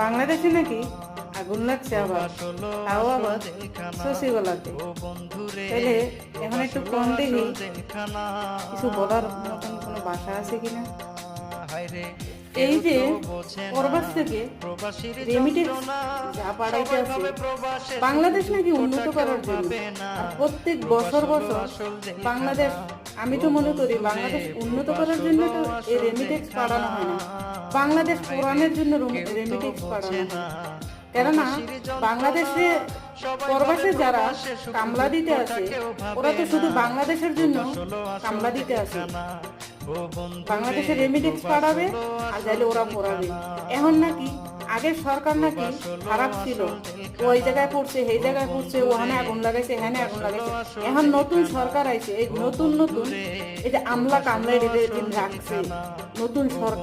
বাংলাদেশে নাকি আগুন লাগছে আবার, তাও আবার শশীগলাতে। তাহলে এখন একটু কম দেখি কিছু বলার মতন কোনো ভাষা আছে কিনা। এই যে প্রবাস থেকে রেমিটেন্স যা পাঠাইতে আছে বাংলাদেশ নাকি উন্নত করার জন্য, আর প্রত্যেক বছর বছর বাংলাদেশ, আমি তো মনে করি বাংলাদেশ উন্নত করার জন্য তো এই রেমিটেন্স পাঠানো হয় না, বাংলাদেশ পুরানোর জন্য রেমিটেন্স পাঠানো হয়। কেননা বাংলাদেশে প্রবাসে যারা কামলা দিতে আছে ওরা তো শুধু বাংলাদেশের জন্য কামলা দিতে আছে, বাংলাদেশে রেমিটেন্স পাঠাবে আর যাইলে ওরা পড়াবে। এখন নাকি আগের সরকার নাকি খারাপ ছিল, ওই জায়গায় পড়ছে সেই জায়গায় পড়ছে, ওখানে আগুন লাগাইছে হ্যাঁ আগুন লাগাইছে। এখন নতুন সরকার আইছে, এই নতুন এই যে আমলা কামলা রাখছে নতুন সরকার।